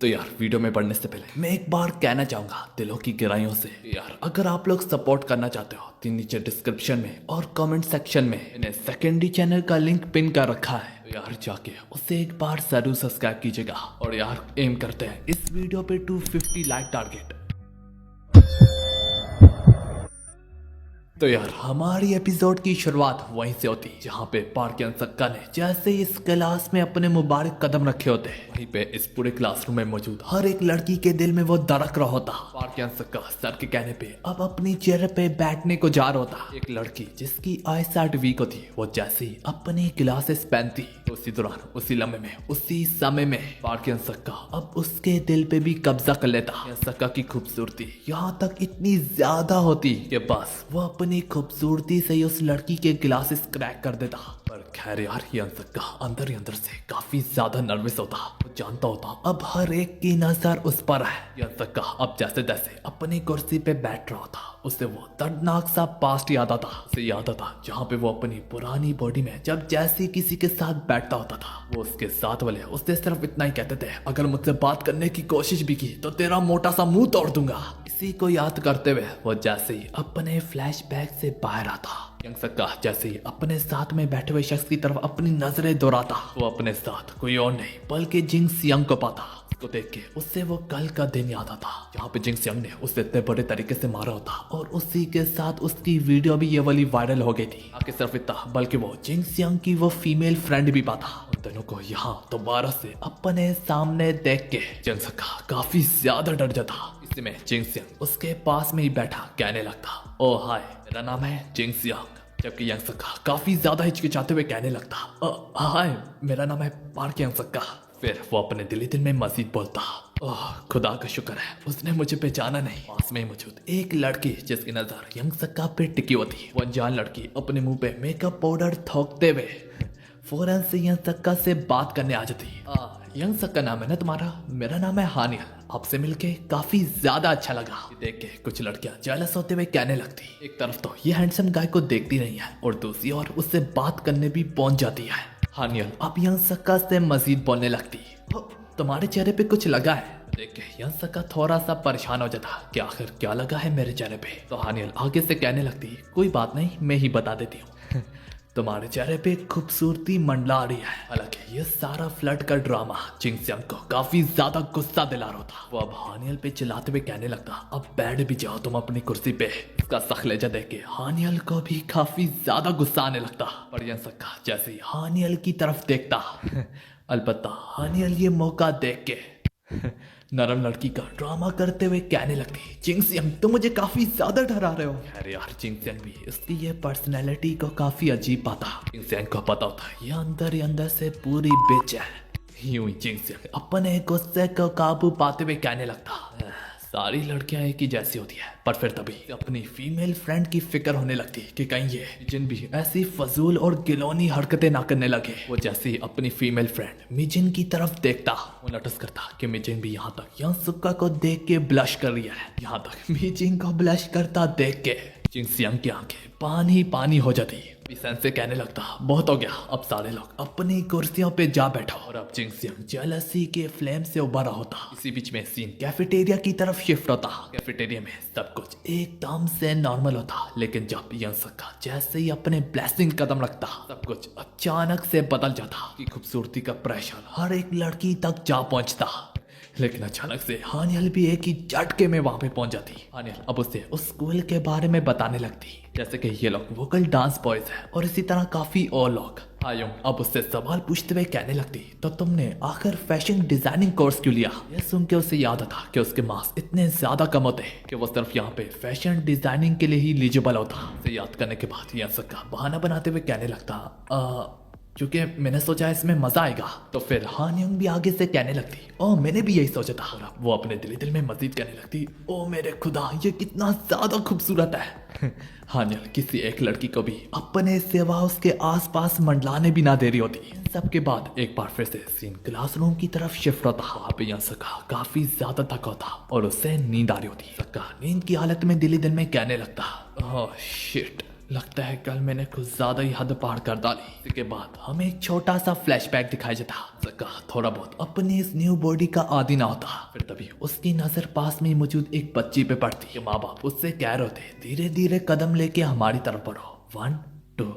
तो यार वीडियो में पढ़ने से पहले मैं एक बार कहना चाहूंगा दिलों की गहराइयों से यार, अगर आप लोग सपोर्ट करना चाहते हो तो नीचे डिस्क्रिप्शन में और कमेंट सेक्शन में मैंने सेकेंडरी चैनल का लिंक पिन कर रखा है। तो यार जाके उसे एक बार जरूर सब्सक्राइब कीजिएगा और यार एम करते हैं इस वीडियो पे 250 लाइक टारगेट। तो यार हमारी एपिसोड की शुरुआत वहीं से होती जहाँ पे पार्कियन सक्का ने जैसे इस क्लास में अपने मुबारक कदम रखे होते वहीं पे इस पूरे क्लासरूम में मौजूद हर एक लड़की के दिल में वो धड़क रहा होता। पार्कियन सक्का सर के कहने पे अब अपनी चेयर पे बैठने को जा रहा होता। एक लड़की जिसकी आई साइट वीक होती वो जैसे ही अपनी ग्लासेस पहनती तो उसी दौरान उसी लम्हे में उसी समय में पार्कियन सक्का अब उसके दिल पे भी कब्जा कर लेता। सक्का की खूबसूरती यहाँ तक इतनी ज्यादा होती कि बस वो अपनी खूबसूरती से ही उस लड़की के ग्लासेस क्रैक कर देता। पर खैर यार ये सक्का अंदर ही अंदर से काफी ज्यादा नर्वस होता। वो जानता होता अब हर एक की नजर उस पर है। ये सक्का अब जैसे तैसे अपनी कुर्सी पे बैठ रहा था उसे वो दर्दनाक सा पास्ट याद आता। उसे याद आता जहाँ पे वो अपनी पुरानी बॉडी में जब जैसे किसी के साथ बैठता होता था। वो उसके साथ वाले उससे सिर्फ इतना ही कहते थे, अगर मुझसे बात करने की कोशिश भी की तो तेरा मोटा सा मुंह तोड़ दूंगा। इसी को याद करते हुए वो जैसे ही अपने फ्लैशबैक से बाहर आता यंग सक्का जैसे ही अपने साथ में बैठे हुए शख्स की तरफ अपनी नजरें दोहराता वो अपने साथ कोई और नहीं बल्कि जिंग सियांग को पाता। उसको देख के उससे वो कल का दिन याद आता जहाँ पे जिंग सियांग ने उसे इतने बड़े तरीके से मारा होता और उसी के साथ उसकी वीडियो भी ये वाली वायरल हो गई थी। आगे सिर्फ इतना बल्कि वो जिंग सियांग की वो फीमेल फ्रेंड भी पाता। उन दोनों को यहाँ दोबारा से अपने सामने देख के जिंग सक्का काफी ज्यादा डर जाता। इसी में जिंग सियांग उसके पास में ही बैठा कहने लगता, ओ हाय मेरा नाम है जिंग सियांग। जबकि यंग सक्का काफी ज्यादा हिचकिचाते हुए कहने लगता, हाय मेरा नाम है पार्कियन सक्का। फिर वो अपने दिली दिल में मजीद बोलता, ओह खुदा का शुक्र है उसने मुझे पहचाना नहीं। पास में मौजूद एक लड़की जिसकी नजर यंग सक्का पे टिकी होती वो अनजान लड़की अपने मुंह पे मेकअप पाउडर थोकते हुए फौरन से यंग सक्का से बात करने आ जाती। यंग सक्का नाम है ना तुम्हारा? मेरा नाम है हानियल, आपसे मिलके काफी ज्यादा अच्छा लगा। देख के कुछ लड़कियां जेलस होते हुए कहने लगती। एक तरफ तो ये हैंडसम गाय को देखती रही है और दूसरी ओर उससे बात करने भी पहुंच जाती है। हानियल अब यंग सक्का से मजीद बोलने लगती, तुम्हारे चेहरे पे कुछ लगा है। देख के यंग सक्का थोड़ा सा परेशान हो जाता कि आखिर क्या लगा है मेरे चेहरे पे। तो हानियल आगे से कहने लगती, कोई बात नहीं मैं ही बता देती हूँ तुम्हारे चेहरे पे खूबसूरती मंडला रही है। हालांकि ये सारा फ्लर्ट का ड्रामा जिंग सियांग को काफी ज्यादा गुस्सा दिला रहा था। वो अब हानियल पे चिल्लाते हुए कहने लगता, अब बैठ भी जाओ तुम अपनी कुर्सी पे। उसका सखलेजा देख के हानियल को भी काफी ज्यादा गुस्सा आने लगता। पर यंग सक्का जैसे ही हानियल की तरफ देखता अलबत्ता हानियल ये मौका देख के नरम लड़की का ड्रामा करते हुए कहने लगती, जिंग सियांग तुम मुझे काफी ज्यादा डरा रहे हो। अरे यार जिंग सियांग भी इसकी ये पर्सनैलिटी को काफी अजीब पाता। जिंग सियांग को पता होता ये अंदर ही अंदर से पूरी बिच है। यूं ही जिंग सियांग अपने गुस्से को काबू पाते हुए कहने लगता, सारी लड़कियां एक ही जैसी होती है। पर फिर तभी अपनी फीमेल फ्रेंड की फिक्र होने लगती कि कहीं ये मिजिन भी ऐसी फजूल और गिलौनी हरकतें ना करने लगे। वो जैसे ही अपनी फीमेल फ्रेंड मिजिन की तरफ देखता वो नोटिस करता कि मिजिन भी यहाँ तक यंग सक्का को देख के ब्लश कर रही है। यहाँ तक मिजिन को ब्लश करता देख के जिंग सियांग की आंखें पानी पानी हो जाती। से कहने लगता, बहुत हो गया अब सारे लोग अपनी कुर्सियों पे जा बैठो। और अब जिंग सियांग जेलसी के फ्लेम से उबारा होता। इसी बीच में सीन कैफेटेरिया की तरफ शिफ्ट होता। कैफेटेरिया में सब कुछ एकदम से नॉर्मल होता लेकिन जब यंग सक्का जैसे ही अपने ब्लेसिंग कदम रखता सब कुछ अचानक से बदल जाता कि खूबसूरती का प्रेशर हर एक लड़की तक जा पहुंचता। लेकिन अचानक से हानियल भी एक ही झटके में वहां पे पहुंच जाती। हानियल अब उसे उस स्कूल के बारे में बताने लगती जैसे कि ये लोग वोकल डांस बॉयज हैं और इसी तरह काफी और लोग। आयुंग अब उससे सवाल पूछते हुए कहने लगती, तो तुमने आखिर फैशन डिजाइनिंग कोर्स क्यों लिया? यह सुन के उसे याद आता कि उसके मार्क्स इतने ज्यादा कम होते हैं कि वो सिर्फ यहाँ पे फैशन डिजाइनिंग के लिए ही एलिजिबल होता। उसे याद करने के बाद यंग सक्का बहाना बनाते हुए कहने लगता, क्योंकि मैंने सोचा इसमें मजा आएगा। तो फिर हानियंग भी आगे से कहने लगती, ओ मैंने भी यही सोचा था। और वो अपने दिल में मजीद कहने लगती, ओ मेरे खुदा ये कितना ज्यादा खूबसूरत है। हानियल किसी एक लड़की को भी अपने सिवा उसके आसपास मंडलाने भी ना दे रही होती। सबके बाद एक बार फिर से सीन क्लासरूम की तरफ शिफ्ट होता। वहाँ पे यंग सक्का काफी ज्यादा थका होता और उससे नींद आ रही होती। सक्का नींद की हालत में दिल में कहने लगता, ओह शिट लगता है कल मैंने कुछ ज्यादा ही हद पार कर डाली। इसके बाद हमें एक छोटा सा फ्लैशबैक दिखाई देता। सका थोड़ा बहुत अपनी इस न्यू बॉडी का आदी ना होता। फिर तभी उसकी नजर पास में मौजूद एक बच्ची पे पड़ती। माँ बाप उससे कह रहे होते धीरे धीरे कदम लेके हमारी तरफ बढ़ो, 1 2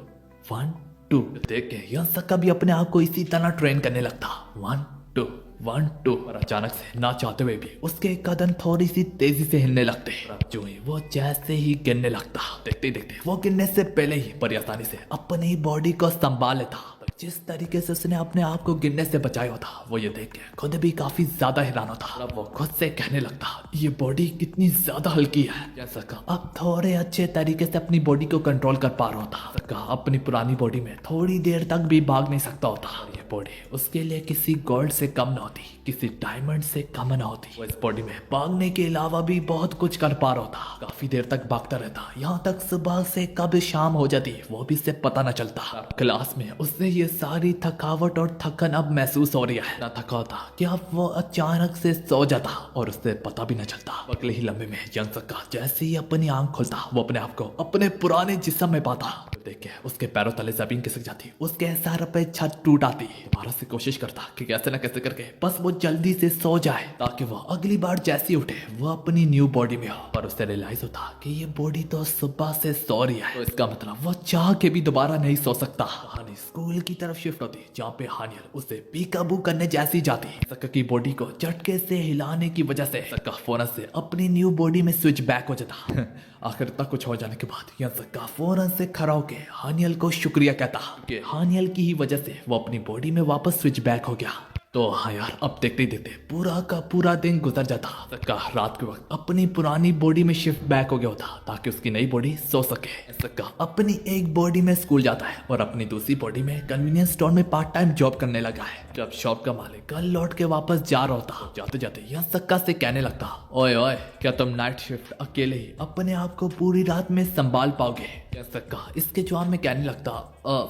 1 2। देख के यह सका भी अपने आप को इसी तरह ट्रेन करने लगता, 1 2 1 2। और अचानक से ना चाहते हुए भी उसके कदम थोड़ी सी तेजी से हिलने लगते। और अब जो ही वो जैसे ही गिरने लगता, देखते देखते वो गिरने से पहले ही बड़ी आसानी से अपनी बॉडी को संभाल लेता। जिस तरीके से उसने अपने आप को गिरने से बचाया होता, वो ये देख के खुद भी काफी ज्यादा हैरान होता। अब वो खुद से कहने लगता ये बॉडी कितनी ज्यादा हल्की है। जैसा का अब थोड़े अच्छे तरीके से अपनी बॉडी को कंट्रोल कर पा रहा होता। का अपनी पुरानी बॉडी में थोड़ी देर तक भी भाग नहीं सकता होता। और ये बॉडी उसके लिए किसी गोल्ड से कम ना होती, किसी डायमंड से कम ना होती। वो इस बॉडी में भागने के अलावा भी बहुत कुछ कर पा रहा होता। काफी देर तक भागता रहता, यहाँ तक सुबह से कब शाम हो जाती वो भी इससे पता न चलता। क्लास में उसने ये सारी थकावट और थकन अब महसूस हो रही है। ना थका होता कि अब वो अचानक से सो जाता और उससे पता भी न चलता। अगले ही लम्हे में यंग सका जैसे ही अपनी आंख खोलता, वो अपने आप को अपने पुराने जिस्म में पाता। देख के उसके पैरों तले जमीन खिसक जाती, उसके सर पे छत टूट आती। दोबारा से कोशिश करता कि कैसे न कैसे करके बस वो जल्दी से सो जाए, ताकि वो अगली बार जैसी उठे वो अपनी न्यू बॉडी में हो। पर उसे रियलाइज होता कि ये बॉडी तो सुबह से सो रही है, तो इसका मतलब वो चाह के भी दोबारा नहीं सो सकता। कहानी स्कूल की तरफ शिफ्ट होती, जहाँ पे हानियल उसे पीकाबू करने जैसी जाती। सक्का की बॉडी को झटके से हिलाने की वजह से सक्का फौरन से अपनी न्यू बॉडी में स्विच बैक हो जाता। आखिर तक कुछ हो जाने के बाद यह सक्का फौरन से खड़ा होके हानियल को शुक्रिया कहता कि हानियल की ही वजह से वो अपनी बॉडी में वापस स्विच बैक हो गया। तो हाँ यार, अब देखते ही देखते पूरा का पूरा दिन गुजर जाता। सक्का रात के वक्त अपनी पुरानी बॉडी में शिफ्ट बैक हो गया होता, ताकि उसकी नई बॉडी सो सके। सक्का अपनी एक बॉडी में स्कूल जाता है और अपनी दूसरी बॉडी में कन्वीनियंस स्टोर में पार्ट टाइम जॉब करने लगा है। जब शॉप का मालिक कल लौट के वापस जा रहा होता, जाते जाते यह सक्का से कहने लगता, ओए ओए, क्या तुम नाइट शिफ्ट अकेले ही अपने आप को पूरी रात में संभाल पाओगे? सक्का इसके जवाब में कहने लगता,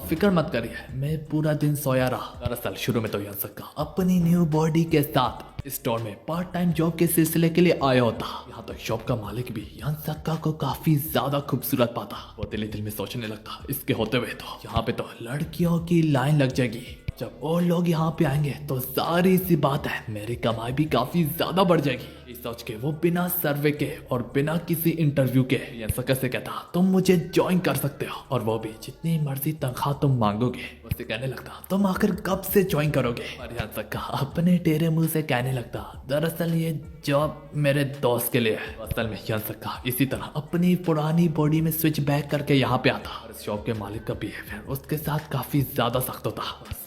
फिक्र मत करिए, मैं पूरा दिन सोया रहा। दरअसल शुरू में तो यह सक्का अपनी न्यू बॉडी के साथ स्टोर में पार्ट टाइम जॉब के सिलसिले के लिए आया होता। यहाँ तक शॉप का मालिक भी यन सक्का को काफी ज्यादा खूबसूरत पाता। वो दिल ही दिल में सोचने लगता, इसके होते हुए तो यहाँ पे तो लड़कियों की लाइन लग जाएगी। जब और लोग यहाँ पे आएंगे तो सारी सी बात है, मेरी कमाई भी काफी ज्यादा बढ़ जाएगी। इस सोच के वो बिना सर्वे के और बिना किसी इंटरव्यू के यन सक्का से कहता, तुम मुझे ज्वाइन कर सकते हो, और वो भी जितनी मर्जी तनख्वाह तुम मांगोगे। उससे कहने लगता, तुम आखिर कब से ज्वाइन करोगे? और यन सक्का अपने टेढ़े मुंह से कहने लगता, दरअसल ये जॉब मेरे दोस्त के लिए है। असल में यन सक्का इसी तरह अपनी पुरानी बॉडी में स्विच बैक करके यहाँ पे आता। और इस शॉप के मालिक का बिहेवियर उसके साथ काफी ज्यादा सख्त होता।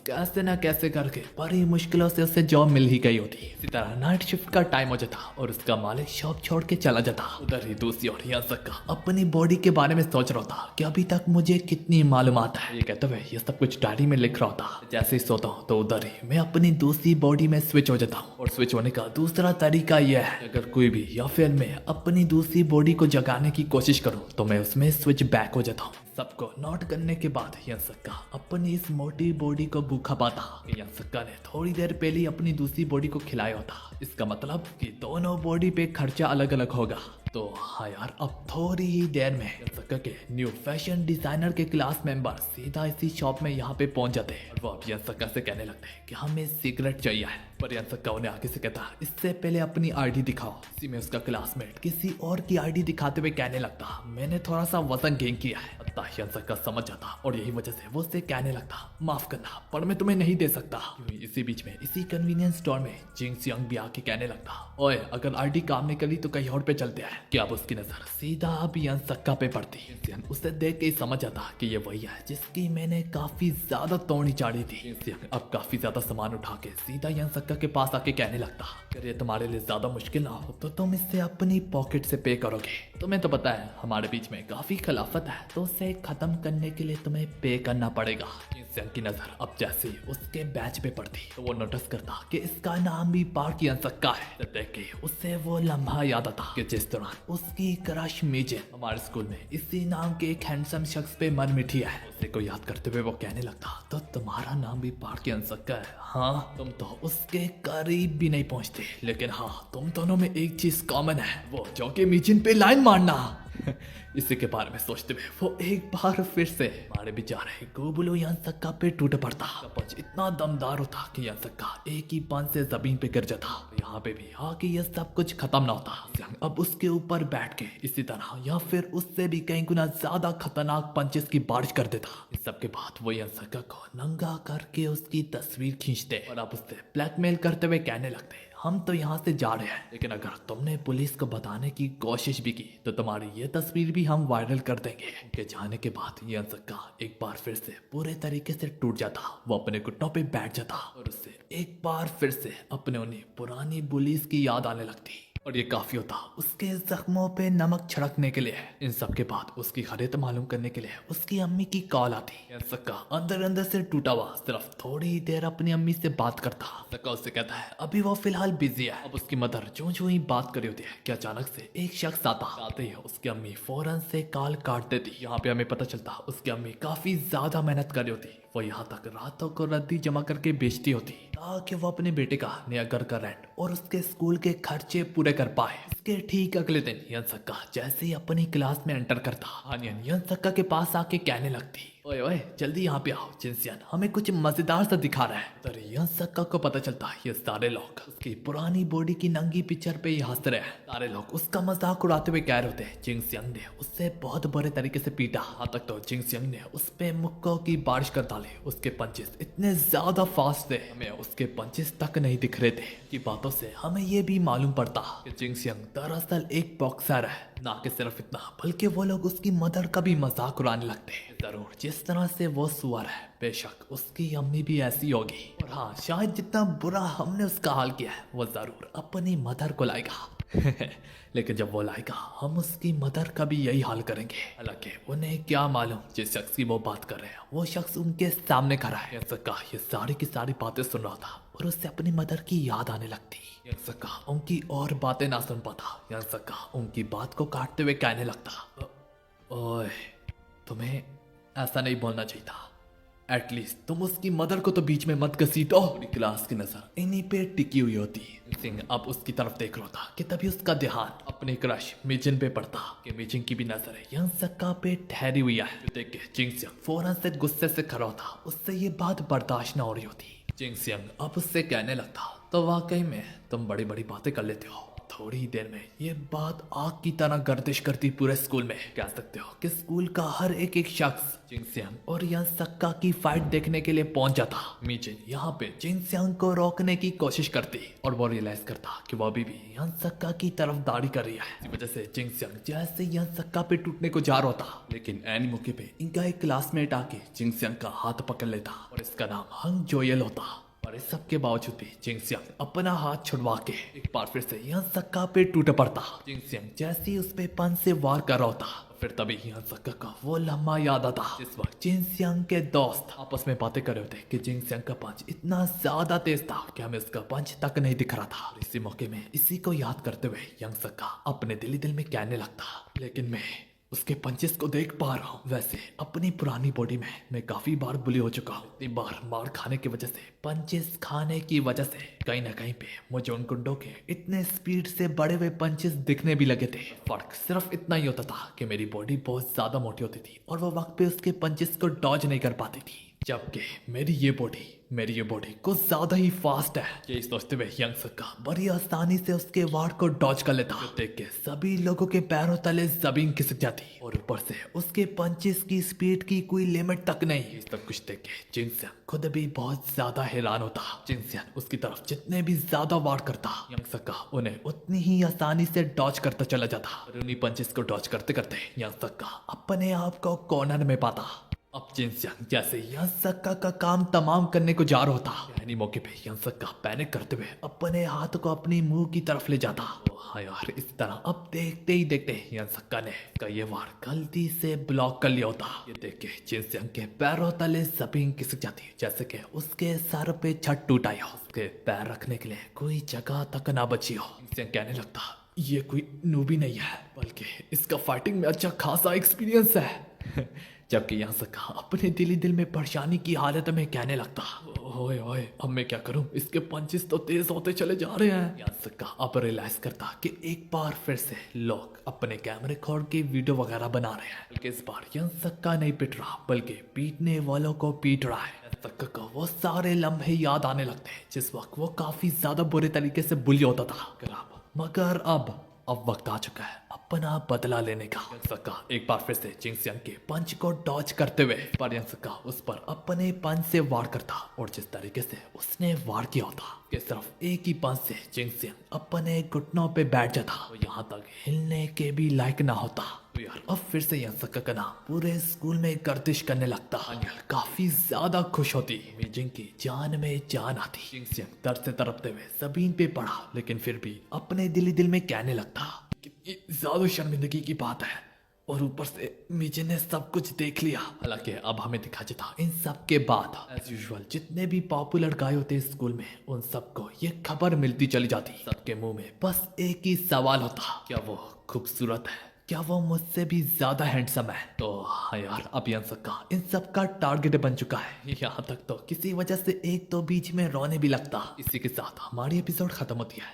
कैसे ना कैसे करके बड़ी मुश्किलों से उसे जॉब मिल ही गई होती। इसी तरह नाइट शिफ्ट का टाइम हो जाता और उसका मालिक शॉप छोड़ के चला जाता। उधर ही दूसरी ओर यन सक्का अपनी बॉडी के बारे में सोच रहा था कि अभी तक मुझे कितनी मालूमात है। ये कहते हुए ये सब कुछ डायरी में लिख रहा होता। जैसे ही सोता हूँ तो उधर ही मैं अपनी दूसरी बॉडी में स्विच हो जाता हूँ। और स्विच होने का दूसरा तरीका यह है, अगर कोई भी या फिर मैं अपनी दूसरी बॉडी को जगाने की कोशिश करूँ तो मैं उसमें स्विच बैक हो जाता हूँ। सबको नोट करने के बाद यन सक्का अपनी इस मोटी बॉडी को भूखा पाता। यन सक्का ने थोड़ी देर पहले अपनी दूसरी बॉडी को खिलाया होता। इसका मतलब कि दोनों बॉडी पे खर्चा अलग अलग होगा। तो हाँ यार, अब थोड़ी ही देर में यन सक्का के न्यू फैशन डिजाइनर के क्लास मेंबर सीधा इसी शॉप में यहाँ पे पहुंच जाते हैं। और वो अब यन सक्का से कहने लगते हैं कि हमें सिगरेट चाहिए है। पर यन सक्का उन्हें आगे से कहता, इससे पहले अपनी आईडी दिखाओ। इसी में उसका क्लासमेट किसी और की आईडी दिखाते हुए कहने लगता, मैंने थोड़ा सा वजन गेन किया है। यन सक्का समझ जाता और यही वजह से वो उससे कहने लगता, माफ करना पर मैं तुम्हें नहीं दे सकता। इसी बीच में इसी कन्वीनियंस स्टोर में जिंग सियांग भी आके कहने लगता, ओए अगर आईडी काम नहीं करी तो कहीं और पे चलते हैं। कि अब उसकी नजर सीधा अब यन सक्का पे पड़ती। जिंग उसे देख के ही समझ जाता कि ये वही है जिसकी मैंने काफी ज्यादा तोड़ी चाड़ी थी। जिंग अब काफी ज्यादा सामान उठा के सीधा यन सक्का के पास आके कहने लगता, अगर ये तुम्हारे लिए ज्यादा मुश्किल ना हो तो तुम इससे अपनी पॉकेट से पे करोगे। तुम्हें तो पता है हमारे बीच में काफी खिलाफत है, तो उसे खत्म करने के लिए तुम्हें पे करना पड़ेगा। जिंग की नजर अब जैसे उसके बैच पे पड़ती तो वो नोटिस करता कि इसका नाम भी पार्क यन सक्का है। देख के उससे वो लम्हा याद आता कि जिस दौरान उसकी क्रश मीजिन हमारे स्कूल में इसी नाम के एक हैंडसम शख्स पे मर मिठी है। उसे को याद करते हुए वो कहने लगता, तो तुम्हारा नाम भी पार्क यन सक्का है? हाँ, तुम तो उसके करीब भी नहीं पहुंचते, लेकिन हाँ तुम दोनों में एक चीज कॉमन है, वो जो कि मीजिन पे लाइन मारना। इसी के बारे में सोचते हुए वो एक बार फिर से मारे बेचारे गोबुलो यानसक्का पे टूट पड़ता। पंच इतना दमदार होता कि यानसक्का एक ही पंच से जमीन पे गिर जाता। यहाँ पे भी आके ये सब कुछ खत्म ना होता। यंग अब उसके ऊपर बैठ के इसी तरह या फिर उससे भी कई गुना ज्यादा खतरनाक पंचेस की बारिश कर देता। इस सब के बाद वो यानसक्का को नंगा करके उसकी तस्वीर खींचते और अब उससे ब्लैकमेल करते हुए कहने लगते, हम तो यहाँ से जा रहे हैं, लेकिन अगर तुमने पुलिस को बताने की कोशिश भी की तो तुम्हारी ये तस्वीर भी हम वायरल कर देंगे। उनके जाने के बाद यानसक्का एक बार फिर से पूरे तरीके से टूट जाता। वो अपने घुटनों पे बैठ जाता और उससे एक बार फिर से अपने उन्हें पुरानी पुलिस की याद आने लगती और ये काफी होता उसके जख्मों पे नमक छिड़कने के लिए। इन सब के बाद उसकी खरीद मालूम करने के लिए उसकी अम्मी की कॉल आती। यानसक्का अंदर अंदर से टूटा हुआ सिर्फ थोड़ी देर अपनी अम्मी से बात करता। यानसक्का उससे कहता है अभी वो फिलहाल बिजी है। अब उसकी मदर जो ही बात कर रही होती है कि अचानक से एक शख्स आता। आते ही उसकी अम्मी फौरन से कॉल काट देती। यहाँ पे हमें पता चलता उसकी अम्मी काफी ज्यादा मेहनत कर रही होती। वो यहाँ तक रातों को रद्दी जमा करके बेचती होती ताकि वो अपने बेटे का नया घर का रेंट और उसके स्कूल के खर्चे पूरे कर पाए। इसके ठीक अगले दिन यानसक्का जैसे ही अपनी क्लास में एंटर करता, हानियन यानसक्का के पास आके कहने लगती, ओए ओए जल्दी यहाँ पे आओ, जिनसियन हमें कुछ मजेदार सा दिखा रहा है। तो यानसक्का को पता चलता ये सारे लोग उसकी पुरानी बॉडी की नंगी पिक्चर पे ही हंस रहे हैं। सारे लोग उसका मजाक उड़ाते हुए कह रहे होते हैं जिनसियन ने उससे बहुत बुरे तरीके से पीटा। यहाँ तक तो जिनसियन ने उस पे मुक्कों की बारिश कर डाली। उसके पंचेस इतने ज्यादा फास्ट थे हमें उसके पंचेस तक नहीं दिख रहे थे। की बातों से हमें ये भी मालूम पड़ता कि जिनसियन दरअसल एक बॉक्सर है। ना कि सिर्फ इतना बल्कि वो लोग उसकी मदर का भी मजाक उड़ाने लगते हैं। जरूर जिस तरह से वो सुअर है बेशक उसकी अम्मी भी ऐसी होगी। और हाँ शायद जितना बुरा हमने उसका हाल किया है वो जरूर अपनी मदर को लाएगा। लेकिन जब वो लाएगा हम उसकी मदर का भी यही हाल करेंगे। हालांकि उन्हें क्या मालूम जिस शख्स की वो बात कर रहे हैं वो शख्स उनके सामने खड़ा है। यानसक्का ये सारी की सारी बातें सुन रहा था और उससे अपनी मदर की याद आने लगती। यानसक्का उनकी और बातें ना सुन पाता। यानसक्का उनकी बात को काटते हुए कहने लगता, ओए तुम्हें ऐसा नहीं बोलना चाहिए था। एटलीस्ट तुम उसकी मदर को तो बीच में मत घसीटो। पूरी क्लास की नजर इन्हीं पे टिकी हुई होती। सिंह अब उसकी तरफ देख रहा था कि तभी उसका ध्यान अपने क्रश मिजिन पे पड़ता कि मिजिन की भी नजर यानसक्का पे ठहरी हुई है। देख के जिंगसियंग फौरन से गुस्से से खड़ा होता। उससे ये बात बर्दाश्त न हो रही होती। जिंगसियंग अब उससे कहने लगता, तो वाकई में तुम बड़ी बड़ी बातें कर लेते हो। थोड़ी देर में ये बात आग की तरह गर्दिश करती पूरे स्कूल में। कह सकते हो कि स्कूल का हर एक शख्स जिंगसियंग और यानसक्का की फाइट देखने के लिए पहुंच जाता। मिजिन यहाँ पे जिंगसियंग को रोकने की कोशिश करती और वो रियलाइज करता कि वो अभी भी यानसक्का की तरफदारी कर रही है। इसी वजह से जिंगसियंग जैसे यानसक्का पे टूटने को जा रहा था, लेकिन एनी मौके पे इनका एक क्लासमेट आके जिंगसियंग का हाथ पकड़ लेता और इसका नाम हंग जोयल होता। और इस सब के बावजूद भी जिंगसियंग अपना हाथ छुड़वा के एक बार फिर से यानसक्का पे टूट पड़ता। जिंगसियंग जैसे ही उस पे पंच से वार कर रहा होता फिर तभी यानसक्का का वो लम्हा याद आता जिस वक्त जिंगसियंग के दोस्त आपस में बातें कर रहे होते कि जिंगसियंग का पंच इतना ज्यादा तेज था कि हमें उसका पंच तक नहीं दिख रहा था। और इसी मौके में इसी को याद करते हुए यानसक्का अपने दिल ही दिल में कहने लगता, लेकिन मैं उसके पंचेस को देख पा रहा हूँ। वैसे अपनी पुरानी बॉडी में मैं काफी बार बुली हो चुका हूँ। इतनी बार मार खाने की वजह से, पंचेस खाने की वजह से कहीं ना कहीं पे मुझे उन गुंडों के इतने स्पीड से बड़े हुए पंचेस दिखने भी लगे थे। फर्क सिर्फ इतना ही होता था कि मेरी बॉडी बहुत ज्यादा मोटी होती थी और वो वक्त पे उसके पंचेस को डॉज नहीं कर पाती थी, जबकि मेरी ये बॉडी कुछ ज्यादा ही फास्ट है। ये सोचते हुए यानसक्का बड़ी आसानी से उसके वार को डॉज कर लेता। देख के सभी लोगों के पैरों तले जमीन खिसक जाती और ऊपर से उसके पंचेस की स्पीड की कोई लिमिट तक नहीं। ये सब कुछ देख के जिंगसियंग खुद भी बहुत ज्यादा हैरान होता। जिंगसियंग उसकी तरफ जितने भी ज्यादा वार करता यानसक्का उन्हें उतनी ही आसानी से डॉज करता चला जाता। और उन्हीं पंचेस को डॉज करते करते यानसक्का अपने आप को कॉर्नर में पाता। अब जिंगसियंग जैसे यानसक्का का काम तमाम करने को जा रहा होता, यानी मौके पे यानसक्का पैनिक करते हुए अपने हाथ को अपनी मुंह की तरफ ले जाता। हाँ यार, इस तरह अब देखते ही देखते यानसक्का ने का ये वार गलती से ब्लॉक कर लिया होता। ये देख के जिंगसियंग के पैरों तले जमीन खिसक जाती, जैसे कि उसके सर पे छत टूट आई हो, उसके पैर रखने के लिए कोई जगह तक ना बची हो। जिंगसियंग कहने लगता, ये कोई नूबी नहीं है बल्कि इसका फाइटिंग में अच्छा खासा एक्सपीरियंस है। जबकि यहाँ सका अपने दिल ही दिल में परेशानी की हालत में कहने लगता, ओए ओए अब मैं क्या करूं, इसके पंचेस तो तेज होते चले जा रहे हैं। यहाँ सका अब रियलाइज करता कि एक बार फिर से लोग अपने कैमरे खोल के वीडियो वगैरह बना रहे हैं, बल्कि इस बार यहाँ सका नहीं पिट रहा बल्कि पीटने वालों को पीट रहा है। सका को वो सारे लम्हे याद आने लगते हैं जिस वक्त वो काफी ज्यादा बुरे तरीके से बुली होता था। मगर अब वक्त आ चुका है अपना बदला लेने का। सका एक बार फिर से जिंगसियांग के पंच को डॉज करते हुए पर सका उस पर अपने पंच से वार करता और जिस तरीके से उसने वार किया होता कि सिर्फ एक ही पंच से जिंगसियांग अपने घुटनों पे बैठ जाता, तो यहाँ तक हिलने के भी लायक ना होता। तो यार अब फिर से यहाँ सका का नाम पूरे स्कूल में गर्दिश करने लगता। अनियल काफी ज्यादा खुश होती, जिंग की जान में जान आती। जिंगसियांग दर्द से तड़पते हुए जमीन पे पड़ा, लेकिन फिर भी अपने दिल ही दिल में कहने लगता, कितनी ज्यादा शर्मिंदगी की बात है और ऊपर से मीजे ने सब कुछ देख लिया। हालांकि अब हमें दिखा जाता इन सब के बाद एज यूजुअल जितने भी पॉपुलर गाय होते स्कूल में उन सबको ये खबर मिलती चली जाती। सबके मुंह में बस एक ही सवाल होता, क्या वो खूबसूरत है, क्या वो मुझसे भी ज्यादा हैंडसम है। तो हाँ यार अब इन सब का टारगेट बन चुका है। यहाँ तक तो किसी वजह से एक तो बीच में रोने भी लगता। इसी के साथ हमारी एपिसोड खत्म होती है।